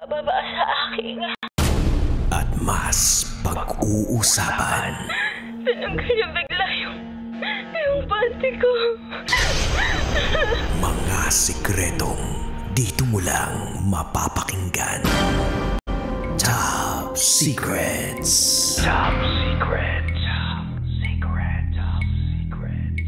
pababa sa aking at mas pag-uusapan. tinanggal niya bigla yung panty ko. Mga sikretong dito mo lang mapapakinggan. Top Secrets. Top Secrets. Top Secrets. Top Secrets.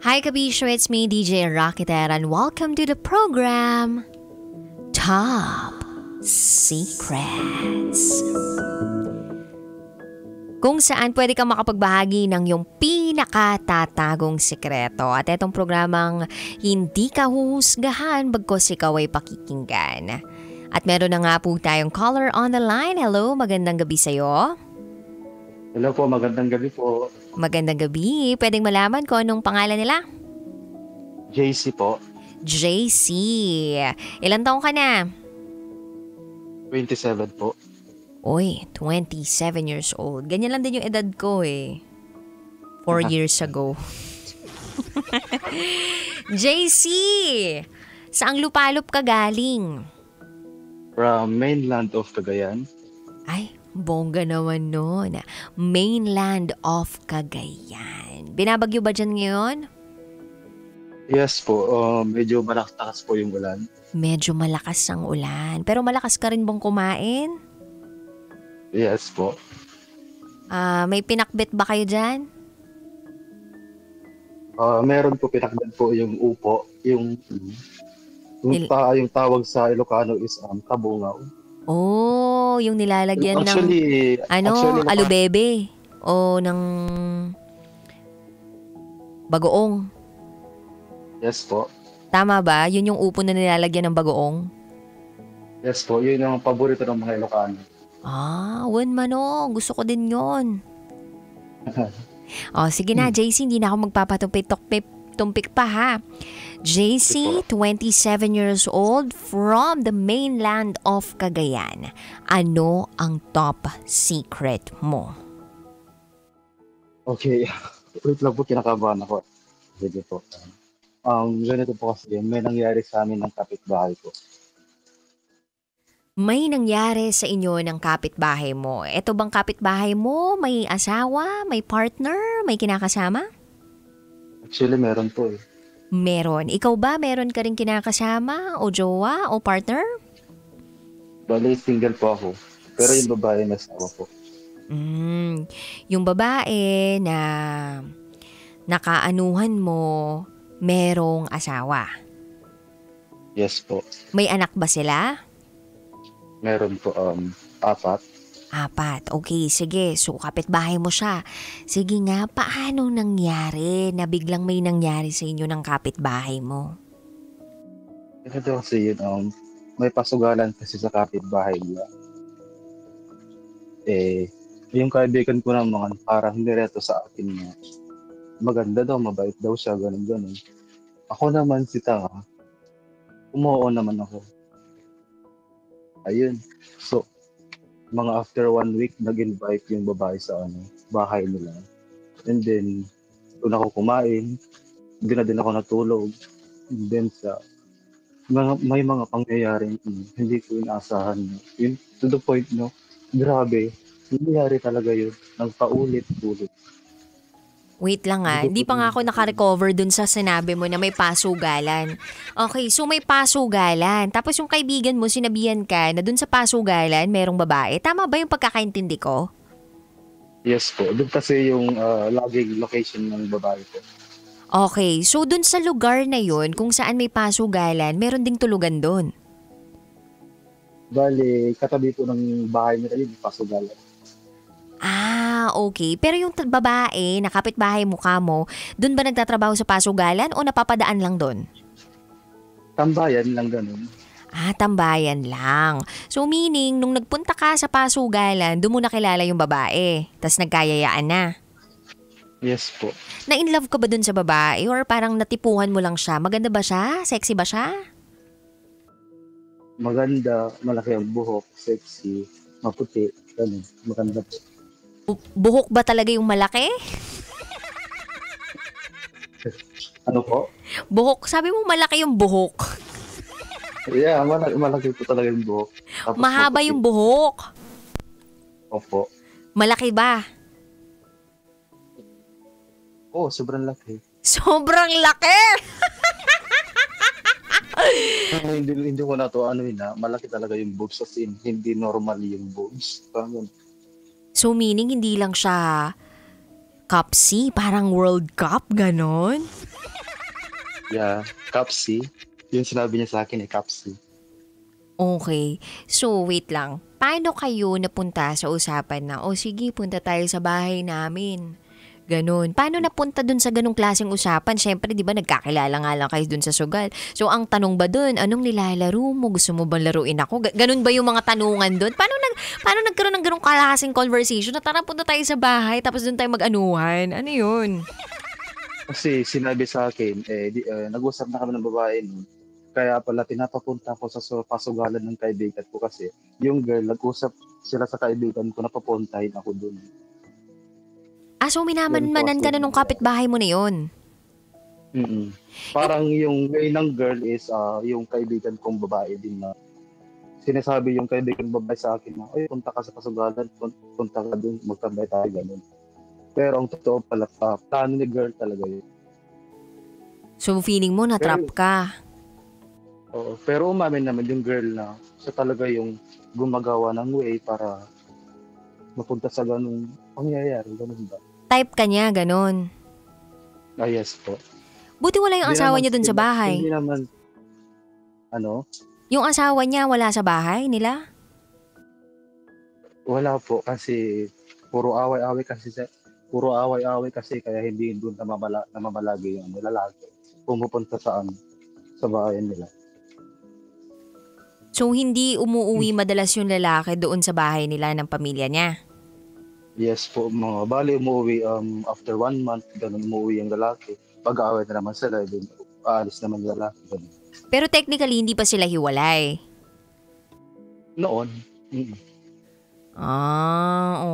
Hi Kabisyo, it's me DJ Rocketer and welcome to the program Top Secrets. Kung saan pwede kang makapagbahagi ng iyong pinakatatagong sikreto. At itong programang hindi ka huhusgahan bagkos ikaw ay pakikinggan. At meron na nga po tayong caller on the line. Hello, magandang gabi sa'yo. Hello po, magandang gabi po. Magandang gabi. Pwedeng malaman ko anong pangalan nila? JC po. JC. Ilan taong ka na? 27 po. Uy, 27 years old. Ganyan lang din yung edad ko eh. 4 years ago. JC! Saang lupalop ka galing? From mainland of Cagayan. Ay, bongga naman nun. Mainland of Cagayan. Binabagyo ba dyan ngayon? Yes po, medyo malakas po yung ulan. Medyo malakas ang ulan. Pero malakas ka rin bang kumain? Yes po. May pinakbit ba kayo dyan? Meron po pinakdan po yung upo. Yung tawag sa Ilocano is tabungaw. Oh, yung nilalagyan actually, ng alubebe o ng bagoong. Yes po. Tama ba? Yun yung upo na nilalagyan ng bagoong? Yes po, yun yung paborito ng mga Ilocano. Wan manong. Gusto ko din yun. Sige na, JC. Hindi na ako magpapatumpik pa ha. JC, 27 years old from the mainland of Cagayan. Ano ang top secret mo? Okay. Wait lang po, kinakabahan ako. Sige po. Ganito po kasi, may nangyari sa amin ng kapitbahay ko. May nangyari sa inyo ng kapitbahay mo. Ito bang kapitbahay mo? May asawa? May partner? May kinakasama? Actually, meron po eh. Meron. Ikaw ba? Meron ka rin kinakasama? O jowa? O partner? Bali, single po ako. Pero yung babae may asawa po. Yung babae na nakaanuhan mo, merong asawa. Yes po. May anak ba sila? Meron po 4. 4. Okay, sige. So, kapitbahay mo siya. Sige nga, paano nangyari na biglang may nangyari sa inyo ng kapitbahay mo? Ito kasi yun, may pasugalan kasi sa kapitbahay nila. Yung kaibigan ko naman, parang nireto sa akin na maganda daw, mabait daw siya, ganun. Ako naman si Tanga, umuo naman ako. Ayun. So, mga after 1 week, nag-invite yung babae sa bahay nila. And then, doon ako kumain. Doon na din ako natulog. And then, may mga pangyayaring hindi ko inaasahan. Yun, to the point, no? Grabe. Nangyayari talaga yun. Nagpaulit-ulit. Wait lang hindi pa nga ako nakarecover dun sa sinabi mo na may pasugalan. Okay, so may pasugalan. Tapos yung kaibigan mo, sinabihan ka na dun sa pasugalan, merong babae. Tama ba yung pagkakaintindi ko? Yes po. Doon kasi yung laging location ng babae ko. Okay, so dun sa lugar na yun, kung saan may pasugalan, meron ding tulugan dun. Bali, katabi po ng bahay nila yung pasugalan. Okay. Pero yung babae na kapitbahay mukha mo, dun ba nagtatrabaho sa pasugalan o napapadaan lang dun? Tambayan lang ganun. Tambayan lang. So meaning, nung nagpunta ka sa pasugalan, doon mo nakilala yung babae. Tas nagkayayaan na. Yes po. Na-in love ka ba dun sa babae or parang natipuhan mo lang siya? Maganda ba siya? Sexy ba siya? Maganda, malaki ang buhok, sexy, maputi, ganun. Maganda po. Buhok ba talaga yung malaki? Ano po? Buhok. Sabi mo malaki yung buhok. Yeah, malaki po talaga yung buhok. Tapos Mahaba maputi. yung buhok. Opo. Malaki ba? Oo, sobrang laki. Sobrang laki! Hindi ko na to malaki talaga yung boobs as in, hindi normal yung boobs. Parang So meaning hindi lang siya Cup C, parang World Cup, ganon? yeah, Capsi. Yung sinabi niya sa akin Capsi. Okay. So wait lang. Paano kayo napunta sa usapan na, o sige, punta tayo sa bahay namin? Ganon. Paano napunta dun sa ganong klaseng usapan? Siyempre, di ba, nagkakilala nga lang kayo dun sa sugal. So, ang tanong ba dun, anong nilalaro mo? Gusto mo bang laruin ako? Ganon ba yung mga tanungan dun? Paano nagkaroon ng ganong klaseng conversation na tara, punta tayo sa bahay, tapos dun tayo mag-anuhan? Ano yun? Kasi sinabi sa akin, nag-usap na kami ng babae nun. Kaya pala pinapapunta ko sa pasugalan ng kaibigan ko kasi yung girl, nag-usap sila sa kaibigan ko na papuntahin ako dun. So minamanmanan ka na nung kapitbahay mo na yun? Mm-mm. Parang yung way ng girl is yung kaibigan kong babae din na sinasabi yung kaibigan babae sa akin na, ay, punta ka sa pasugalan, punta ka dun, magtambay tayo, ganun. Pero ang totoo pala, plano ni girl talaga yun. So feeling mo na-trap ka? Oo, pero umamin naman yung girl na siya talaga yung gumagawa ng way para mapunta sa ganung pangyayari, ganun ba? Type ka niya, ganon. Yes po. Buti wala yung Hindi asawa naman niya dun sa sila- bahay. Hindi naman, Yung asawa niya wala sa bahay nila? wala po kasi puro away-away kasi kaya hindi doon namamalagi yung lalaki. Pumupunta sa bahay nila. So hindi umuuwi madalas yung lalaki doon sa bahay nila ng pamilya niya? Yes po, mga bali umuwi after 1 month, ganun umuwi yung lalaki. Pag-aaway na naman sila, then aalis naman yung lalaki. Ganun. Pero technically hindi pa sila hiwalay? Noon,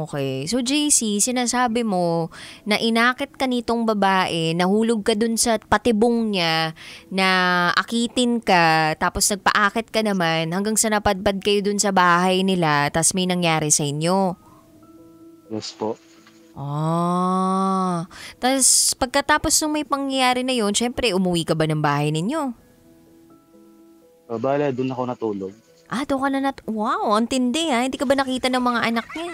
Okay. So JC, sinasabi mo na inakit ka nitong babae, nahulog ka dun sa patibong niya, na akitin ka, tapos nagpaakit ka naman hanggang sa napadpad kayo dun sa bahay nila, tas may nangyari sa inyo. yes po. Tas pagkatapos nung may pangyayari na yun, syempre umuwi ka ba ng bahay ninyo? Bali, doon ako natulog. Doon ka na wow, ang tindi ha. Hindi ka ba nakita ng mga anak niya?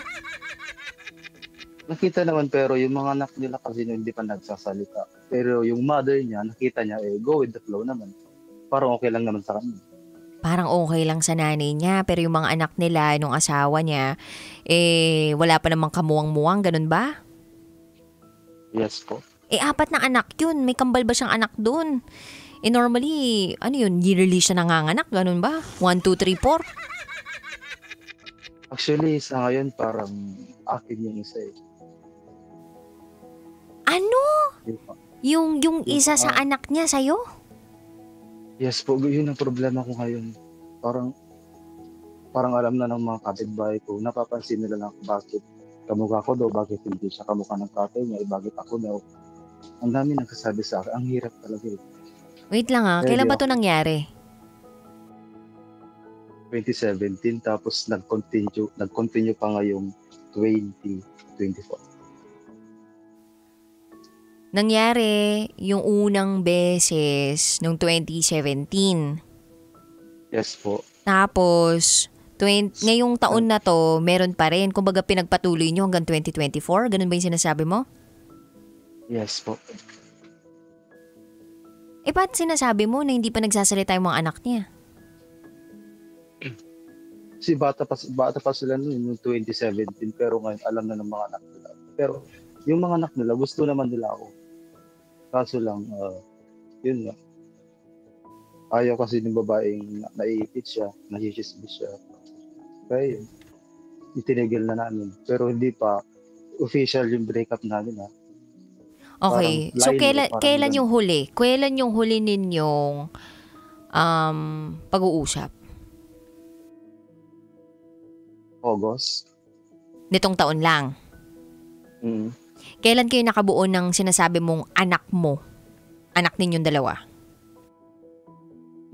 Nakita naman pero yung mga anak nila kasi hindi pa nagsasalita. Pero yung mother niya, nakita niya, go with the flow naman. Parang okay lang naman sa kanya. Parang okay lang sa nanay niya, pero yung mga anak nila, nung asawa niya, wala pa namang kamuwang-muwang, ganun ba? Yes po. 4 na anak yun. May kambal ba siyang anak dun? Normally, ano yun, yearly siya nanganganak, ganun ba? 1, 2, 3, 4? Actually, sa ngayon, parang akin yung isa eh. Ano? Diba? Yung isa sa anak niya sa'yo? Yes po, yun ang problema ko ngayon. Parang alam na ng mga kapitbahay ko, napapansin nila lang bakit kamukha ko daw, bakit hindi siya kamukha ng tatay niya, bakit ako daw. Ang dami nagsasabi sa akin, ang hirap talaga eh. Wait lang kailan ba to nangyari? 2017, tapos nag-continue pa ngayong 2024. Nangyari yung unang beses nung 2017. Yes po. Tapos, ngayong taon na to, meron pa rin. Kumbaga pinagpatuloy nyo hanggang 2024? Ganun ba yung sinasabi mo? Yes po. Ba't sinasabi mo na hindi pa nagsasalita yung mga anak niya? Kasi bata pa sila noong 2017, pero ngayon alam na ng mga anak nila. Pero yung mga anak nila, gusto naman nila ako. Kaso lang, yun nga. Ayaw kasi ng babaeng naiipit siya, nasisismis siya. Kaya yun, itinigil na namin. Pero hindi pa official yung breakup namin ha. Okay. So, kailan yung huli? Kailan yung huli ninyong pag-uusap? August. Nitong taon lang? Mm. Kailan kayo nakabuo ng sinasabi mong anak mo? Anak ninyong dalawa?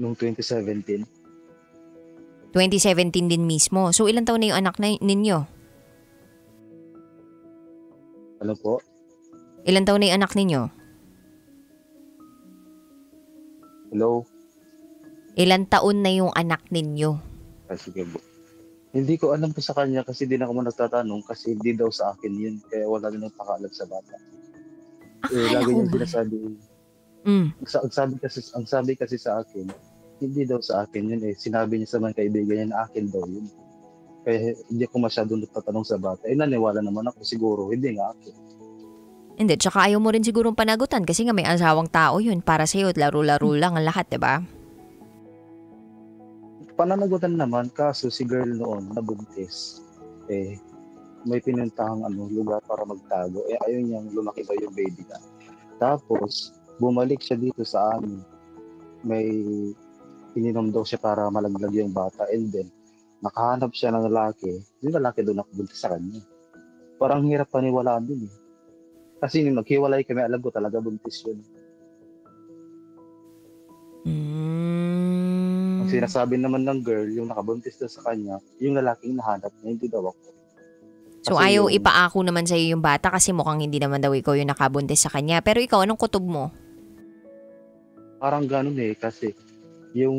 Noong 2017. 2017 din mismo. So ilang taon na yung anak ninyo? Ano po? Ilang taon na yung anak ninyo? Hello? Ilang taon na yung anak ninyo? Sige po. Hindi ko alam po sa kanya kasi di na ako nagtatanong kasi hindi daw sa akin yun. Kaya wala din ang pakaalam sa bata. Akala Lagi ko niyang ba? sinasabi. Ang sabi kasi sa akin, hindi daw sa akin yun eh. Sinabi niya sa mga kaibigan niya na akin daw yun. Kaya hindi ako masyadong nagtatanong sa bata. Naniwala naman ako siguro, hindi nga akin. Hindi, tsaka ayaw mo rin sigurong panagutan kasi nga may asawang tao yun para sa'yo at laro-laro lang ang lahat, diba? Pananagutan naman, kaso si girl noon nabuntis. May pinuntahang lugar para magtago. Ayaw niyang lumaki daw yung baby na. Tapos, bumalik siya dito sa amin. May ininom daw siya para malaglag yung bata. And then, nakahanap siya ng lalaki. Yung lalaki doon nakabuntis sa kanya. Parang hirap paniwalaan din eh. Kasi nung naghiwalay kami, alam ko talaga buntis yun. Ang sinasabi naman ng girl, yung nakabuntis daw sa kanya, yung lalaking nahanap niya, hindi daw ako. So Kasi ayaw ipaako naman sa'yo yung bata kasi mukhang hindi naman daw ikaw yung nakabuntis sa kanya. Pero ikaw, anong kutob mo? Parang ganun eh, kasi yung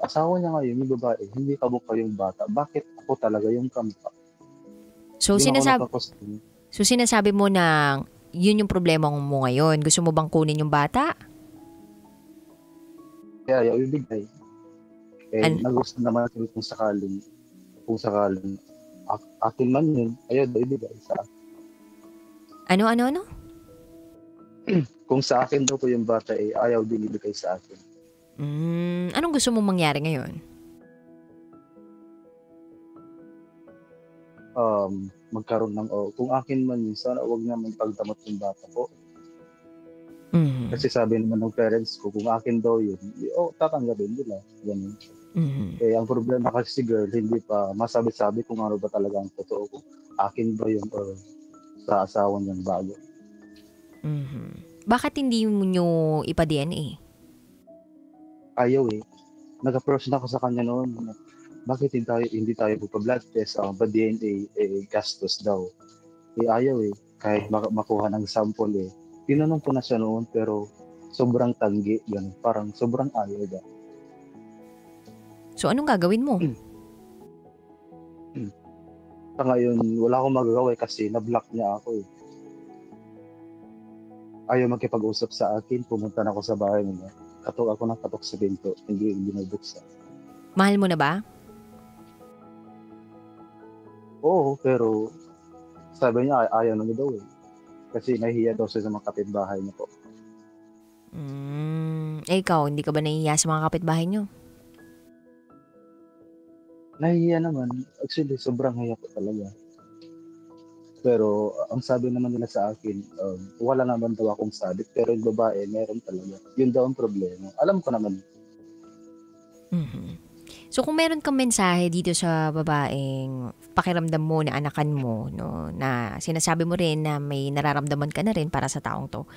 asawa niya ngayon, yung babae, hindi kamukha yung bata. Bakit ako talaga yung kamukha? So sinasabi mo na yun yung problema mo ngayon. Gusto mo bang kunin yung bata? Kaya ayaw ibigay. Nagusto naman kung sakaling akin man yun, ayaw daw ibigay sa akin. Ano? Kung sa akin daw po yung bata, ayaw din ibigay sa akin. Anong gusto mong mangyari ngayon? Magkaroon ng, kung akin man yun, sana huwag naman pagdamot yung bata ko. Kasi sabi naman ng parents ko, kung akin daw yun, tatanggapin nila. Ganun. Ang problema kasi si girl, hindi pa masabi-sabi kung ano ba talaga ang totoo. Kung akin ba yun or sa asawa niyang bago. Bakit hindi mo nyo ipa-DNA? Ayaw eh. Nag-approach na ako sa kanya noon. Bakit hindi tayo pa-blood test? Pa-DNA, gastos daw. Ayaw eh. Kahit makuha ng sample eh. Tinanong ko na siya noon pero sobrang tanggi. Yan. Parang sobrang ayaw ba. So anong gagawin mo? Sa ngayon, wala akong magagawa kasi na-block niya ako eh. Ayaw magkipag-usap sa akin. Pumunta na ako sa bahay niya. Katok ako ng katok sa pinto. Hindi binubuksan. Mahal mo na ba? Oo, pero sabi niya ayaw na niya daw eh. Kasi nahihiya daw siya sa mga kapitbahay niya po. Ikaw, hindi ka ba nahihiya sa mga kapitbahay niyo? Nahihiya naman. Actually, sobrang hiya ko talaga. Pero ang sabi naman nila sa akin, wala naman daw akong sabit. Pero yung babae, meron talaga. Yun daw ang problema. Alam ko naman. So kung meron kang mensahe dito sa babaeng pakiramdam mo na anakan mo, no, na sinasabi mo rin na may nararamdaman ka na rin para sa taong to,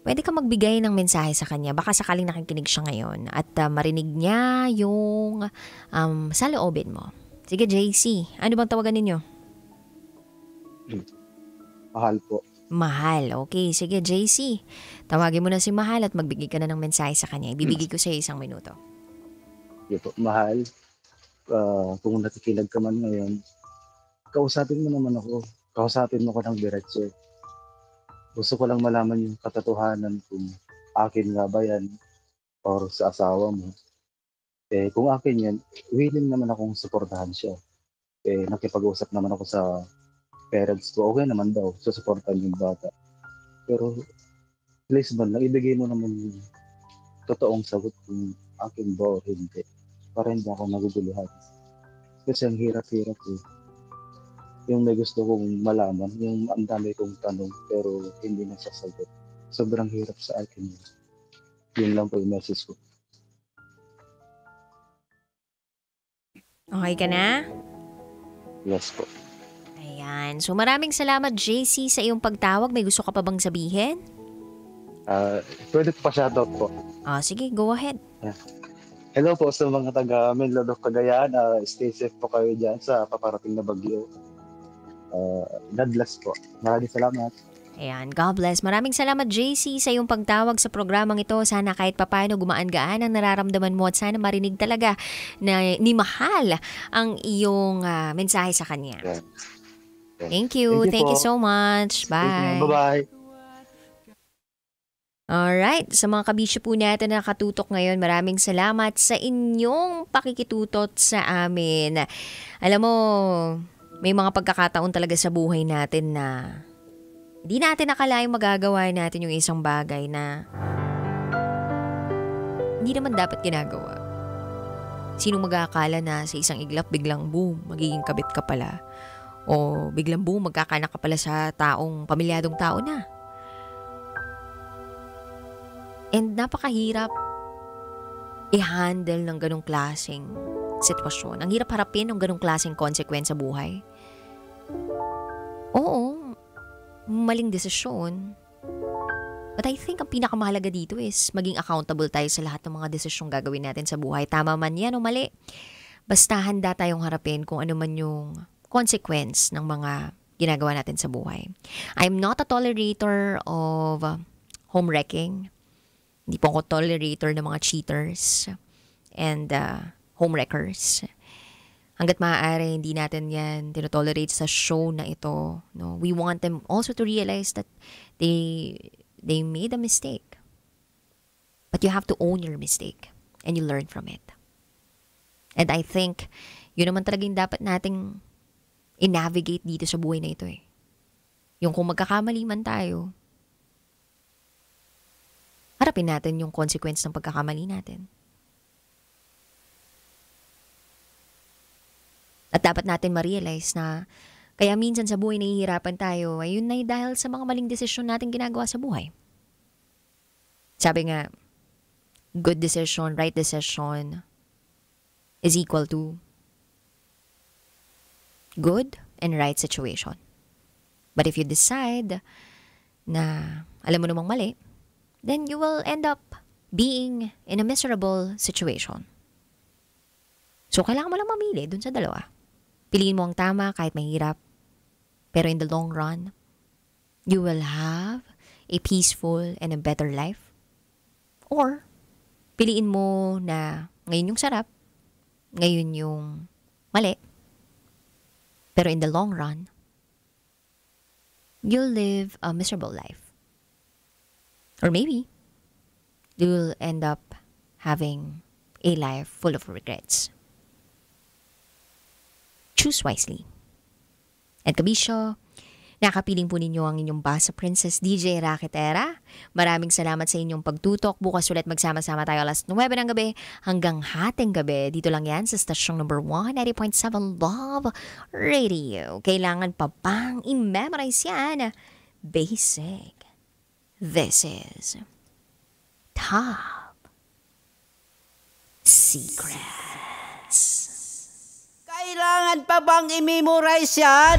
pwede ka magbigay ng mensahe sa kanya. Baka sakaling nakikinig siya ngayon at marinig niya yung saloobin mo. Sige, JC, ano bang tawagan ninyo? Mahal po. Mahal. Okay, sige, JC. Tawagin mo na si Mahal at magbigay ka na ng mensahe sa kanya. Ibibigay ko sa 1 minuto. Ito, mahal, kung nakikinig ka man ngayon, kausapin mo naman ako. Kausapin mo ko ng diretso. Gusto ko lang malaman yung katotohanan kung akin nga ba yan or sa asawa mo. Kung akin yan, willing naman akong suportahan siya. Nakipag-usap naman ako sa parents ko. Okay naman daw, susuportahan yung bata. Pero please man lang, ibigay mo naman yung totoong sagot kung akin ba o hindi. Para hindi ako naguguluhan. Kasi ang hirap-hirap eh. Yung may gusto kong malaman, yung ang dami kong tanong pero hindi nasasagot. Sobrang hirap sa akin. Yun lang po yung message ko. Okay ka na? Yes po. Ayan. So maraming salamat, JC, sa iyong pagtawag. May gusto ka pa bang sabihin? Pwede pa shoutout po. Sige, go ahead. Hello po sa mga taga Menlodok, Cagayan. Stay safe po kayo dyan sa paparating na bagyo. God bless po. Maraming salamat. Ayan, God bless. Maraming salamat, JC, sa iyong pagtawag sa programang ito. Sana kahit papaano gumaan-gaan ang nararamdaman mo at sana marinig talaga na ni Mahal ang iyong mensahe sa kanya. Yeah. Thank you. Thank you so much. Bye. Bye-bye. Alright, sa mga kabisyo po natin na nakatutok ngayon, maraming salamat sa inyong pakikitutot sa amin. Alam mo, may mga pagkakataon talaga sa buhay natin na hindi natin nakalaing magagawa natin yung isang bagay na hindi naman dapat ginagawa. Sino mag-aakala na sa isang iglap biglang boom, magiging kabit ka pala? O biglang boom, magkakanak ka pala sa pamilyadong tao na? And napakahirap i-handle ng ganong klaseng sitwasyon. Ang hirap harapin ng ganong klaseng consequence sa buhay. Oo, maling desisyon. But I think ang pinakamahalaga dito is maging accountable tayo sa lahat ng mga desisyong gagawin natin sa buhay. Tama man yan o mali. Basta handa tayong harapin kung ano man yung consequence ng mga ginagawa natin sa buhay. I'm not a tolerator of home wrecking. Hindi po ako tolerator ng mga cheaters and home wreckers. Hanggat maaari, hindi natin yan tinotolerate sa show na ito. No? We want them also to realize that they made a mistake. But you have to own your mistake and you learn from it. And I think, yun naman talagang dapat nating i-navigate dito sa buhay na ito eh. Yung kung magkakamali man tayo, harapin natin yung consequence ng pagkakamali natin. At dapat natin ma-realize na kaya minsan sa buhay nahihirapan tayo ay yun na dahil sa mga maling desisyon natin ginagawa sa buhay. Sabi nga, good decision, right decision is equal to good and right situation. But if you decide na alam mo namang mali, then you will end up being in a miserable situation. So kailangan mo lang mamili dun sa dalawa. Piliin mo ang tama kahit mahirap. Pero in the long run, you will have a peaceful and a better life. Or, piliin mo na ngayon yung sarap, ngayon yung mali. Pero in the long run, you'll live a miserable life. Or maybe, you'll end up having a life full of regrets. Choose wisely. At kabisyo, nakapiling po ninyo ang inyong Basa Princess DJ Raketera. Maraming salamat sa inyong pagtutok. Bukas ulit magsama-sama tayo alas 9 ng gabi hanggang hating gabi. Dito lang yan sa stasyong number 1, 90.7 Love Radio. Kailangan pa bang i-memorize yan? Basic. This is Top Secrets. Kailangan pa bang i-memorize yan?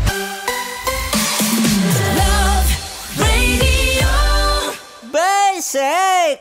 Love Radio. Basic!